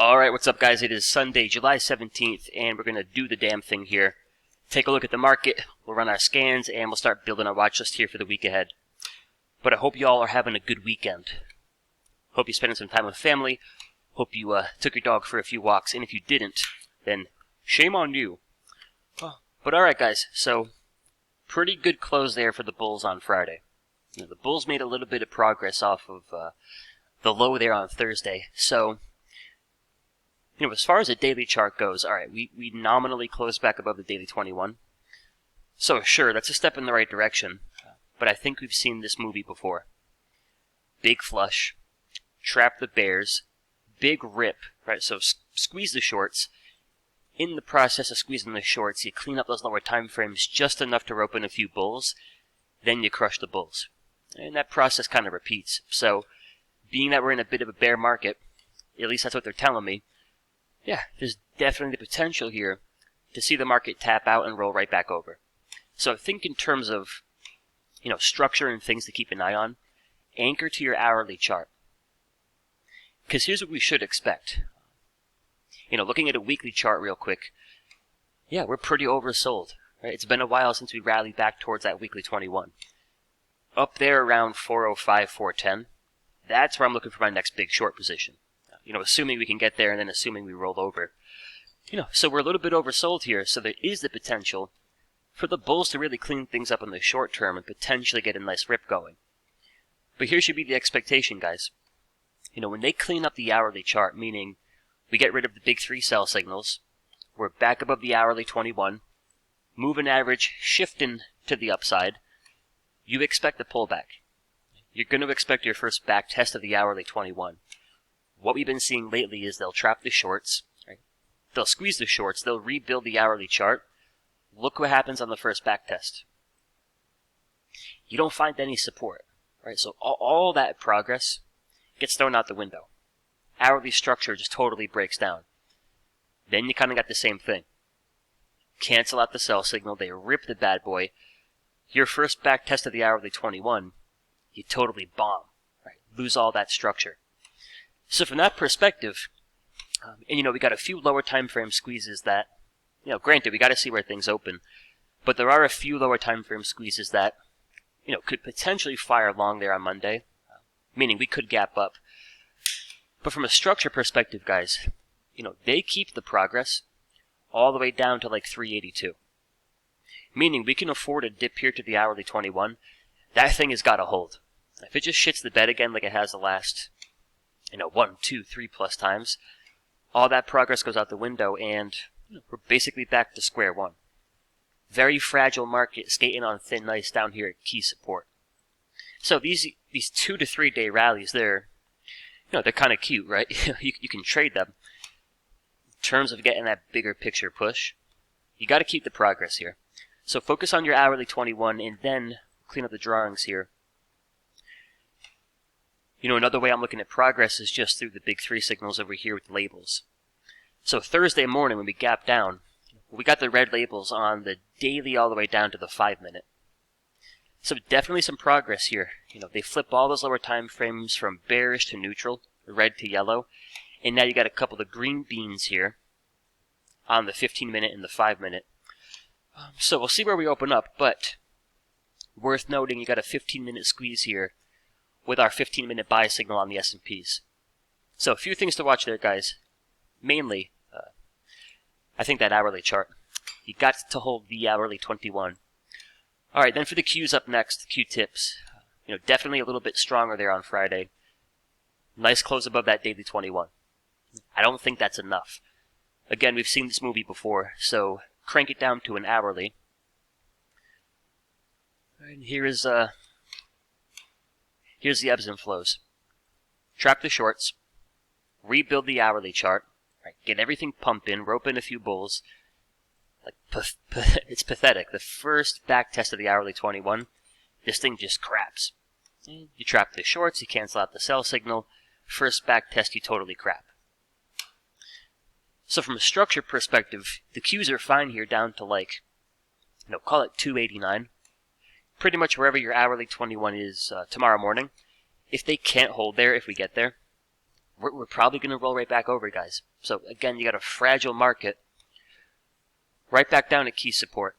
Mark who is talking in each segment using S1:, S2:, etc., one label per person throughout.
S1: Alright, what's up guys? It is Sunday, July 17th, and we're going to do the damn thing here. Take a look at the market, we'll run our scans, and we'll start building our watch list here for the week ahead. But I hope you all are having a good weekend. Hope you're spending some time with family. Hope you took your dog for a few walks, and if you didn't, then shame on you. But alright guys, so pretty good close there for the Bulls on Friday. The Bulls made a little bit of progress off of the low there on Thursday, so as far as the daily chart goes, alright, we nominally closed back above the daily 21. So sure, that's a step in the right direction, but I think we've seen this movie before. Big flush, trap the bears, big rip, right? So squeeze the shorts. In the process of squeezing the shorts, you clean up those lower time frames just enough to rope in a few bulls, then you crush the bulls. And that process kind of repeats. So, being that we're in a bit of a bear market, at least that's what they're telling me, yeah, there's definitely the potential here to see the market tap out and roll right back over. So think in terms of, structure and things to keep an eye on. Anchor to your hourly chart. Because here's what we should expect. Looking at a weekly chart real quick, yeah, we're pretty oversold. Right? It's been a while since we rallied back towards that weekly 21. Up there around 405, 410, that's where I'm looking for my next big short position. Assuming we can get there and then assuming we roll over. So we're a little bit oversold here, so there is the potential for the bulls to really clean things up in the short term and potentially get a nice rip going. But here should be the expectation, guys. When they clean up the hourly chart, meaning we get rid of the big three sell signals, we're back above the hourly 21, moving average shifting to the upside, you expect a pullback. You're going to expect your first back test of the hourly 21. What we've been seeing lately is they'll trap the shorts, right? They'll squeeze the shorts, they'll rebuild the hourly chart. Look what happens on the first back test. You don't find any support, right? So all that progress gets thrown out the window. Hourly structure just totally breaks down. Then you kind of got the same thing. Cancel out the sell signal, they rip the bad boy. Your first back test of the hourly 21, you totally bomb, right? Lose all that structure. So from that perspective, and we got a few lower time frame squeezes that, granted we got to see where things open, but there are a few lower time frame squeezes that, could potentially fire long there on Monday, meaning we could gap up. But from a structure perspective, guys, they keep the progress all the way down to like 382. Meaning we can afford a dip here to the hourly 21. That thing has got to hold. If it just shits the bed again like it has the last 1, 2, 3 plus times, all that progress goes out the window and we're basically back to square one. Very fragile market skating on thin ice down here at key support. So these 2 to 3 day rallies, they're kind of cute, right? you can trade them. In terms of getting that bigger picture push, you got to keep the progress here. So focus on your hourly 21 and then clean up the drawings here. Another way I'm looking at progress is just through the big three signals over here with labels. So Thursday morning when we gap down, we got the red labels on the daily all the way down to the 5 minute. So definitely some progress here. They flip all those lower time frames from bearish to neutral, red to yellow, and now you got a couple of green beans here on the 15 minute and the 5 minute. So we'll see where we open up, but worth noting you got a 15 minute squeeze here with our 15-minute buy signal on the S&Ps. So a few things to watch there, guys. Mainly, I think that hourly chart. You got to hold the hourly 21. All right, then for the Qs up next, Q tips. Definitely a little bit stronger there on Friday. Nice close above that daily 21. I don't think that's enough. Again, we've seen this movie before, so crank it down to an hourly. And here's the ebbs and flows. Trap the shorts. Rebuild the hourly chart. Right, get everything pumping. Rope in a few bulls. It's pathetic. The first back test of the hourly 21, this thing just craps. You trap the shorts. You cancel out the sell signal. First back test, you totally crap. So from a structure perspective, the Qs are fine here down to call it 289. Pretty much wherever your hourly 21 is tomorrow morning. If they can't hold there, if we get there, we're probably going to roll right back over, guys. So again, you got a fragile market. Right back down to key support.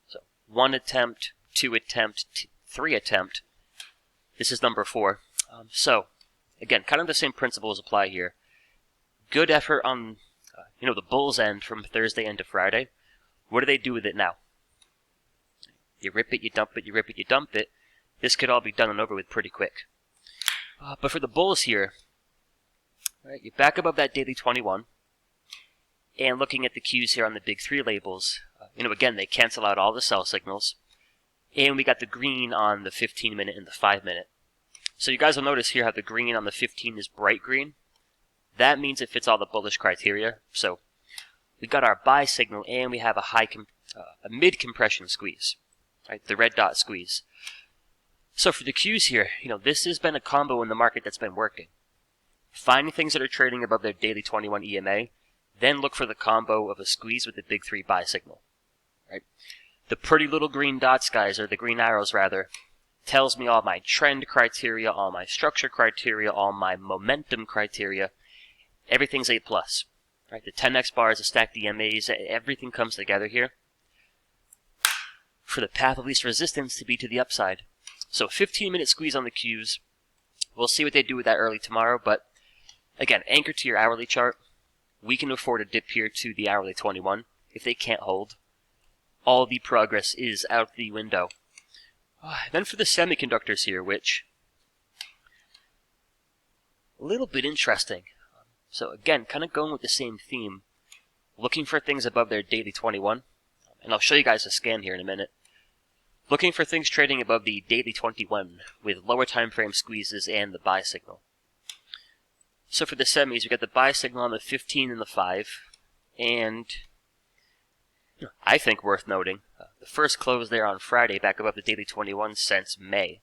S1: So 1 attempt, 2 attempt, 3 attempt. This is number 4. So again, kind of the same principles apply here. Good effort on the bull's end from Thursday into Friday. What do they do with it now? You rip it, you dump it, you rip it, you dump it. This could all be done and over with pretty quick. But for the bulls here, right, you're back above that daily 21. And looking at the cues here on the big 3 labels, again, they cancel out all the sell signals. And we got the green on the 15-minute and the 5-minute. So you guys will notice here how the green on the 15 is bright green. That means it fits all the bullish criteria. So we got our buy signal and we have a mid compression squeeze, right? The red dot squeeze. So for the cues here, this has been a combo in the market that's been working. Finding things that are trading above their daily 21 EMA, then look for the combo of a squeeze with the big 3 buy signal, right? The pretty little green dots, guys, or the green arrows rather, tells me all my trend criteria, all my structure criteria, all my momentum criteria. Everything's A+. Right? The 10x bars, the stacked EMAs, everything comes together here for the path of least resistance to be to the upside. So 15-minute squeeze on the cues. We'll see what they do with that early tomorrow, but again, anchor to your hourly chart. We can afford a dip here to the hourly 21 if they can't hold. All the progress is out the window. Then for the semiconductors here, which a little bit interesting. So again, kind of going with the same theme, looking for things above their daily 21, and I'll show you guys a scan here in a minute. Looking for things trading above the daily 21 with lower time frame squeezes and the buy signal. So for the semis, we got the buy signal on the 15 and the 5, and I think worth noting, the first close there on Friday back above the daily 21 since May.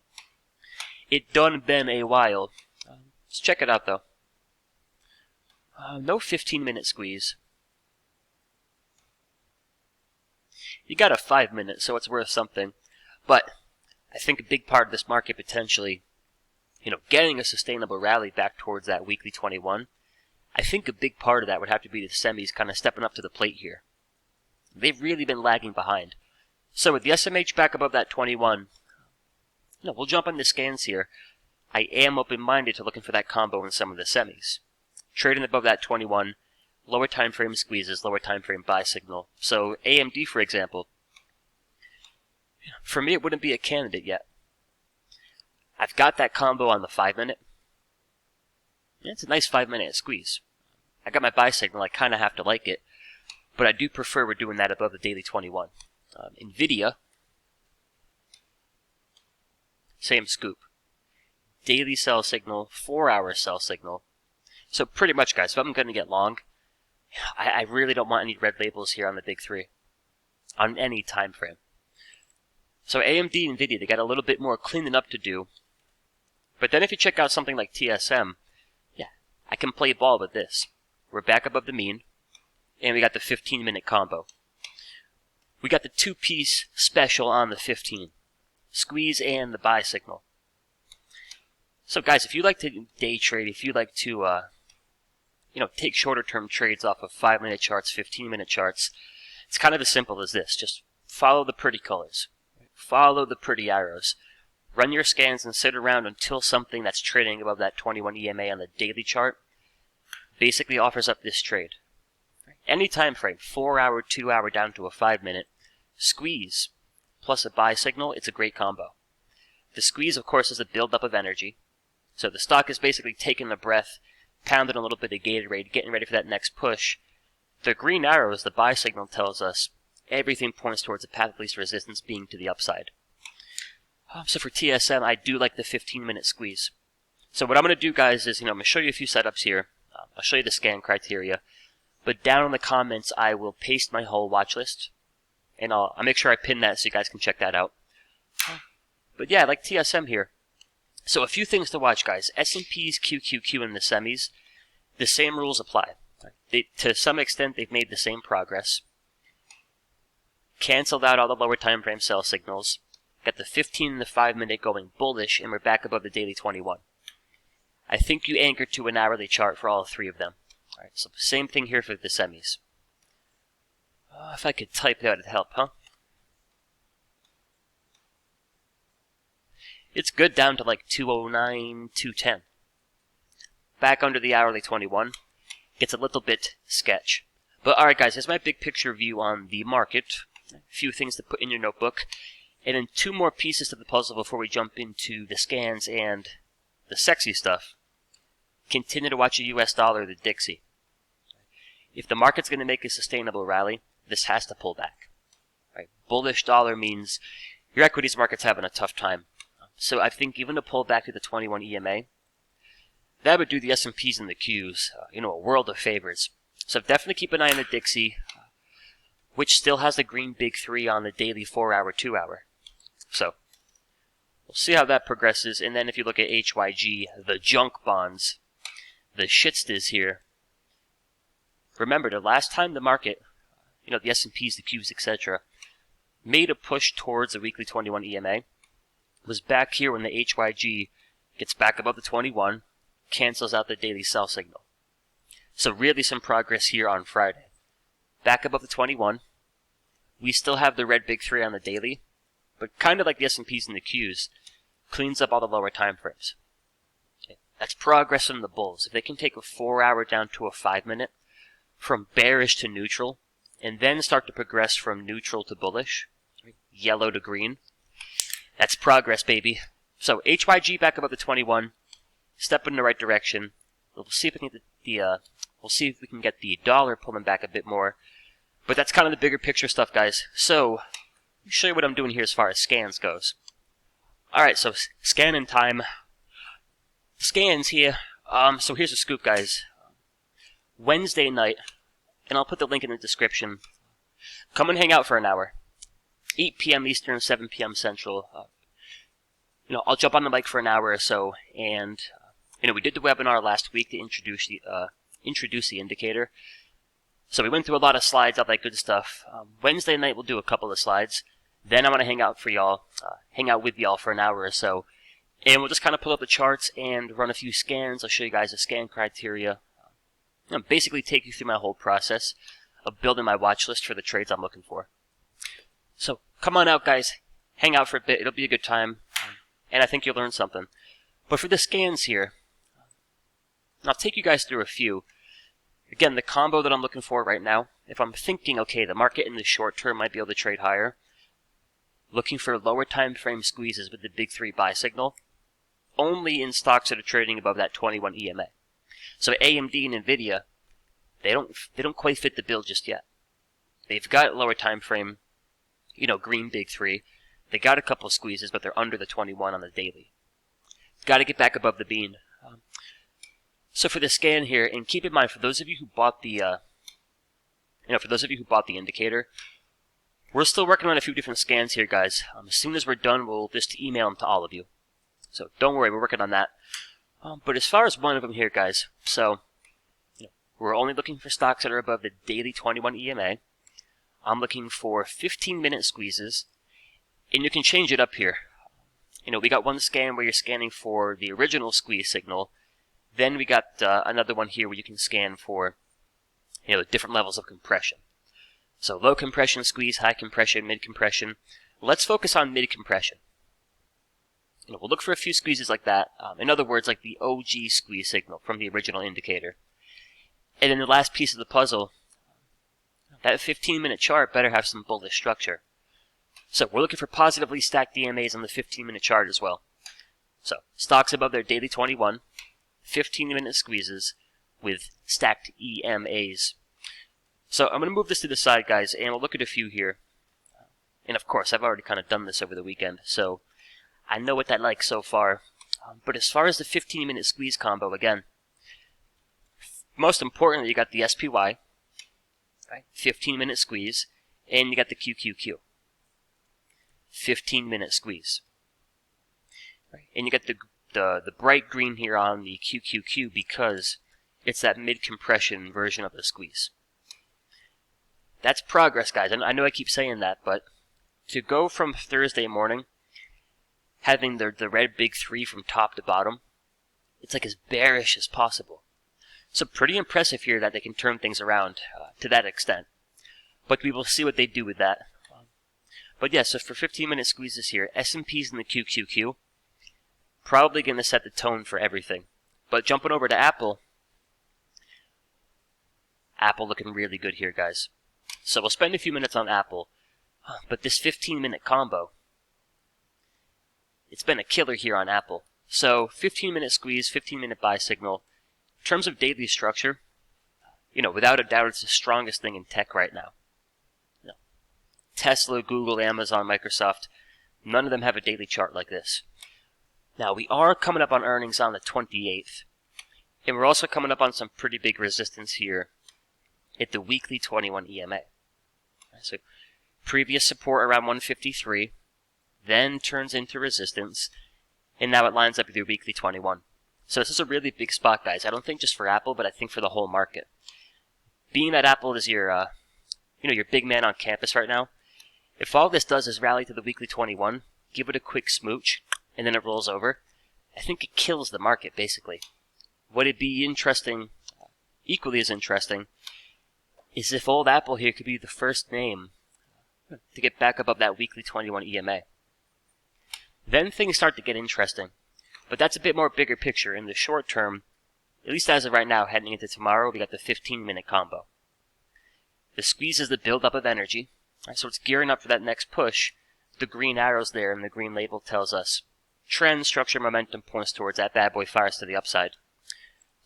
S1: It done been a while. Let's check it out though. No 15-minute squeeze. You got a 5-minute, so it's worth something. But I think a big part of this market potentially, getting a sustainable rally back towards that weekly 21, I think a big part of that would have to be the semis kind of stepping up to the plate here. They've really been lagging behind. So with the SMH back above that 21, we'll jump on the scans here. I am open-minded to looking for that combo in some of the semis. Trading above that 21, lower time frame squeezes, lower time frame buy signal. So AMD, for example, for me it wouldn't be a candidate yet. I've got that combo on the 5-minute. Yeah, it's a nice 5-minute squeeze. I got my buy signal, I kind of have to like it, but I do prefer we're doing that above the daily 21. NVIDIA, same scoop. Daily sell signal, 4-hour sell signal. So pretty much, guys, if I'm going to get long, I really don't want any red labels here on the big 3, on any time frame. So AMD and NVIDIA, they got a little bit more cleaning up to do. But then if you check out something like TSM, yeah, I can play ball with this. We're back above the mean, and we got the 15-minute combo. We got the 2-piece special on the 15. Squeeze and the buy signal. So guys, if you like to day trade, if you like to take shorter term trades off of 5-minute charts, 15-minute charts, it's kind of as simple as this. Just follow the pretty colors. Follow the pretty arrows. Run your scans and sit around until something that's trading above that 21 EMA on the daily chart basically offers up this trade. Any time frame, 4-hour, 2-hour, down to a 5-minute, squeeze plus a buy signal, it's a great combo. The squeeze, of course, is a buildup of energy. So the stock is basically taking a breath, pounding a little bit of Gatorade, getting ready for that next push. The green arrows, the buy signal, tells us everything points towards a path of least resistance being to the upside. So for TSM, I do like the 15-minute squeeze. So what I'm going to do, guys, is I'm going to show you a few setups here. I'll show you the scan criteria. But down in the comments, I will paste my whole watch list. And I'll make sure I pin that so you guys can check that out. But yeah, I like TSM here. So a few things to watch, guys. S&P's QQQ in the semis, the same rules apply. To some extent, they've made the same progress. Canceled out all the lower time frame sell signals. Got the 15 and the 5-minute going bullish, and we're back above the daily 21. I think you anchor to an hourly chart for all three of them. All right, so same thing here for the semis. If I could type that, it'd help, huh? It's good down to like 209, 210. Back under the hourly 21. Gets a little bit sketch. But alright guys, here's my big picture view on the market. A few things to put in your notebook. And then two more pieces to the puzzle before we jump into the scans and the sexy stuff. Continue to watch the US dollar, the Dixie. If the market's going to make a sustainable rally, this has to pull back. Right? Bullish dollar means your equities market's having a tough time. So I think even to pull back to the 21 EMA, that would do the S&Ps and the Qs, a world of favors. So definitely keep an eye on the Dixie, which still has the green big 3 on the daily 4-hour, 2-hour. So we'll see how that progresses. And then if you look at HYG, the junk bonds, the shitstas here. Remember, the last time the market, the S&Ps, the Qs, etc., made a push towards the weekly 21 EMA was back here when the HYG gets back above the 21, cancels out the daily sell signal. So really some progress here on Friday. Back above the 21. We still have the red big 3 on the daily, but kind of like the S&Ps and the Qs, cleans up all the lower time frames. Okay. That's progress from the bulls. If they can take a 4-hour down to a 5-minute, from bearish to neutral, and then start to progress from neutral to bullish, yellow to green, that's progress, baby. So HYG back above the 21, step in the right direction. We'll see if we can get the dollar pulling back a bit more. But that's kind of the bigger picture stuff, guys. So let me show you what I'm doing here as far as scans goes. All right, so scanning time. Scans here. So here's a scoop, guys. Wednesday night, and I'll put the link in the description. Come and hang out for an hour. 8 p.m. Eastern, 7 p.m. Central. I'll jump on the mic for an hour or so, and we did the webinar last week to introduce the indicator. So we went through a lot of slides, all that good stuff. Wednesday night we'll do a couple of slides. Then I want to hang out with y'all for an hour or so, and we'll just kind of pull up the charts and run a few scans. I'll show you guys the scan criteria. Basically take you through my whole process of building my watch list for the trades I'm looking for. So come on out, guys. Hang out for a bit. It'll be a good time. And I think you'll learn something. But for the scans here, I'll take you guys through a few. Again, the combo that I'm looking for right now, if I'm thinking, okay, the market in the short term might be able to trade higher, looking for lower time frame squeezes with the big 3 buy signal, only in stocks that are trading above that 21 EMA. So AMD and Nvidia, they don't quite fit the bill just yet. They've got lower time frame, green big 3. They got a couple of squeezes, but they're under the 21 on the daily. Got to get back above the bean. So for the scan here, and keep in mind, for those of you who bought the, indicator, we're still working on a few different scans here, guys. As soon as we're done, we'll just email them to all of you. So don't worry, we're working on that. But as far as one of them here, guys, so we're only looking for stocks that are above the daily 21 EMA. I'm looking for 15-minute squeezes, and you can change it up here. We got one scan where you're scanning for the original squeeze signal. Then we got another one here where you can scan for different levels of compression. So low compression squeeze, high compression, mid compression. Let's focus on mid compression. We'll look for a few squeezes like that. In other words, like the OG squeeze signal from the original indicator. And then the last piece of the puzzle, that 15-minute chart better have some bullish structure. So we're looking for positively stacked EMAs on the 15-minute chart as well. So stocks above their daily 21, 15-minute squeezes with stacked EMAs. So I'm going to move this to the side, guys, and we'll look at a few here. And of course, I've already kind of done this over the weekend, so I know what that like so far. But as far as the 15-minute squeeze combo, again, most importantly, you got the SPY, right? 15-minute squeeze, and you got the QQQ. 15-minute squeeze. Right? And you got the bright green here on the QQQ because it's that mid-compression version of the squeeze. That's progress, guys. I know I keep saying that, but to go from Thursday morning, having the red big 3 from top to bottom, it's like as bearish as possible. So pretty impressive here that they can turn things around to that extent. But we will see what they do with that. But yeah, so for 15-minute squeezes here, S&P's in the QQQ, probably going to set the tone for everything. But jumping over to Apple, Apple looking really good here, guys. So we'll spend a few minutes on Apple. But this 15-minute combo, it's been a killer here on Apple. So 15-minute squeeze, 15-minute buy signal. In terms of daily structure, without a doubt, it's the strongest thing in tech right now. Tesla, Google, Amazon, Microsoft, none of them have a daily chart like this. Now, we are coming up on earnings on the 28th, and we're also coming up on some pretty big resistance here at the weekly 21 EMA. So, previous support around 153, then turns into resistance, and now it lines up with your weekly 21. So this is a really big spot, guys. I don't think just for Apple, but I think for the whole market. Being that Apple is your big man on campus right now, if all this does is rally to the weekly 21, give it a quick smooch, and then it rolls over, I think it kills the market, basically. Would it be interesting, equally as interesting, is if old Apple here could be the first name to get back above that weekly 21 EMA. Then things start to get interesting. But that's a bit more bigger picture. In the short term, at least as of right now, heading into tomorrow, we got the 15-minute combo. The squeeze is the buildup of energy. Right, so it's gearing up for that next push. The green arrows there and the green label tells us trend, structure, momentum points towards that bad boy fires to the upside.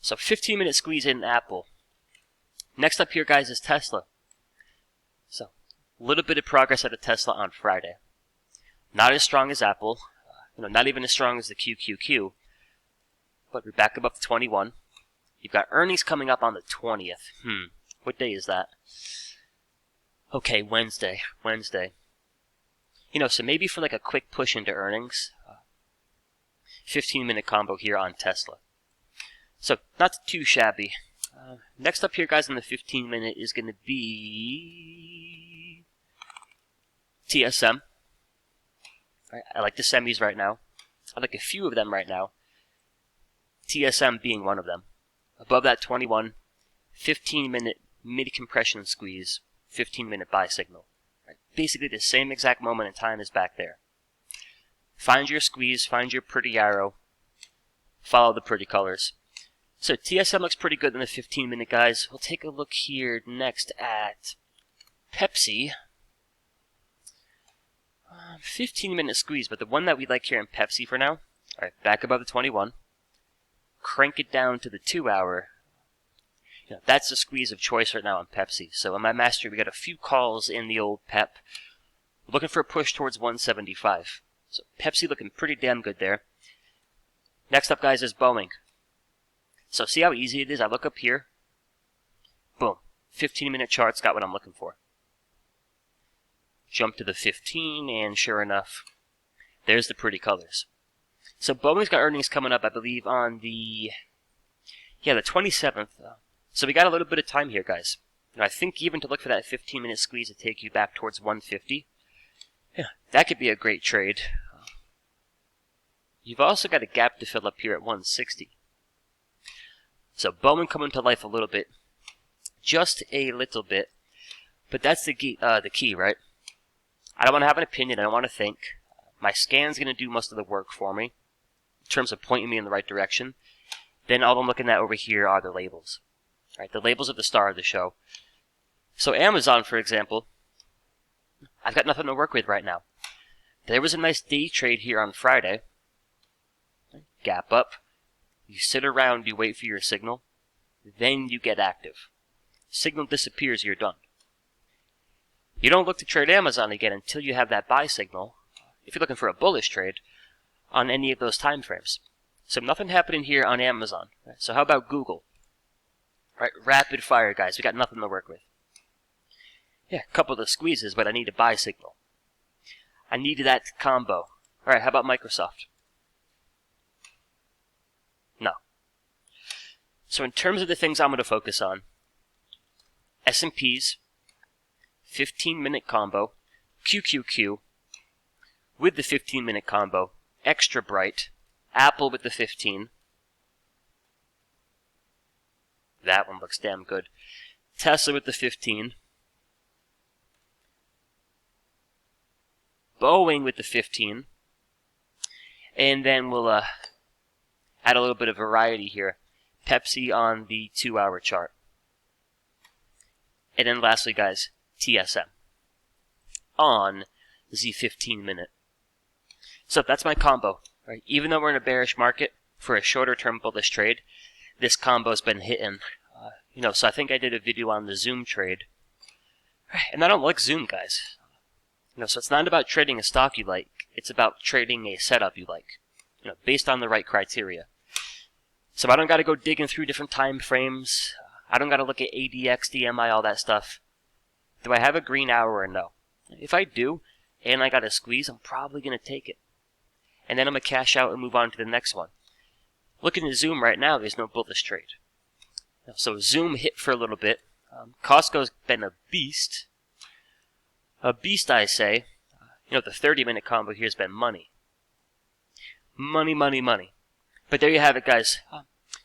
S1: So 15-minute squeeze in Apple. Next up here, guys, is Tesla. So a little bit of progress out of Tesla on Friday. Not as strong as Apple. Not even as strong as the QQQ. But we're back above the 21. You've got earnings coming up on the 20th. What day is that? Okay, Wednesday. So maybe for like a quick push into earnings, 15-minute combo here on Tesla. So, not too shabby. Next up here, guys, in the 15-minute is going to be TSM. Right, I like the semis right now. I like a few of them right now. TSM being one of them. Above that 21, 15-minute mid-compression squeeze, 15-minute buy signal. Right? Basically the same exact moment in time as back there. Find your squeeze, find your pretty arrow, follow the pretty colors. So TSM looks pretty good in the 15-minute, guys. We'll take a look here next at Pepsi. 15-minute squeeze, but the one that we like here in Pepsi for now. Alright, back above the 21. Crank it down to the 2-hour. That's the squeeze of choice right now on Pepsi. So in my mastery, we got a few calls in the old Pep. We're looking for a push towards 175. So Pepsi looking pretty damn good there. Next up, guys, is Boeing. So see how easy it is? I look up here. Boom. 15-minute chart's got what I'm looking for. Jump to the 15, and sure enough, there's the pretty colors. So Boeing's got earnings coming up, I believe, on the 27th. So we got a little bit of time here, guys. I think even to look for that 15-minute squeeze to take you back towards 150, that could be a great trade. You've also got a gap to fill up here at 160. So Boeing coming to life a little bit. Just a little bit. But that's the key, right? I don't want to have an opinion. I don't want to think. My scan's going to do most of the work for me in terms of pointing me in the right direction. Then all I'm looking at over here are the labels. Right, the labels are the star of the show. So Amazon, for example, I've got nothing to work with right now. There was a nice day trade here on Friday. Gap up. You sit around, you wait for your signal. Then you get active. Signal disappears, you're done. You don't look to trade Amazon again until you have that buy signal, if you're looking for a bullish trade, on any of those time frames. So nothing happening here on Amazon. So how about Google? Right, rapid fire, guys. We got nothing to work with. Yeah, a couple of squeezes, but I need a buy signal. I needed that combo. Alright, how about Microsoft? No. So in terms of the things I'm going to focus on, S&P's 15-minute combo, QQQ, with the 15-minute combo, extra bright, Apple with the 15, That one looks damn good. Tesla with the 15. Boeing with the 15. And then we'll add a little bit of variety here. Pepsi on the 2-hour chart. And then lastly, guys, TSM on the 15-minute. So that's my combo. Right? Even though we're in a bearish market for a shorter-term bullish trade, this combo's been hitting. So I think I did a video on the Zoom trade. And I don't like Zoom, guys. So it's not about trading a stock you like. It's about trading a setup you like. Based on the right criteria. So I don't got to go digging through different time frames. I don't got to look at ADX, DMI, all that stuff. Do I have a green hour or no? If I do, and I got a squeeze, I'm probably going to take it. And then I'm going to cash out and move on to the next one. Looking at Zoom right now, there's no bullish trade. So Zoom hit for a little bit. Costco's been a beast. A beast, I say. The 30-minute combo here has been money. Money, money, money. But there you have it, guys.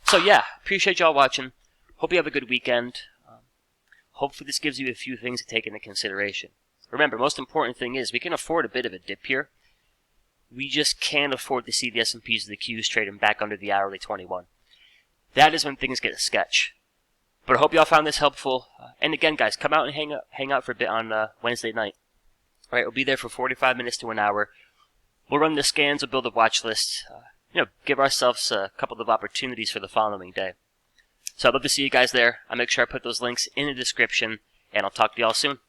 S1: So yeah, appreciate y'all watching. Hope you have a good weekend. Hopefully this gives you a few things to take into consideration. Remember, most important thing is we can afford a bit of a dip here. We just can't afford to see the S&Ps or the Qs trading back under the hourly 21. That is when things get sketch. But I hope y'all found this helpful. And again, guys, come out and hang out for a bit on Wednesday night. All right, we'll be there for 45 minutes to an hour. We'll run the scans, we'll build a watch list. Give ourselves a couple of opportunities for the following day. So I'd love to see you guys there. I'll make sure I put those links in the description, and I'll talk to y'all soon.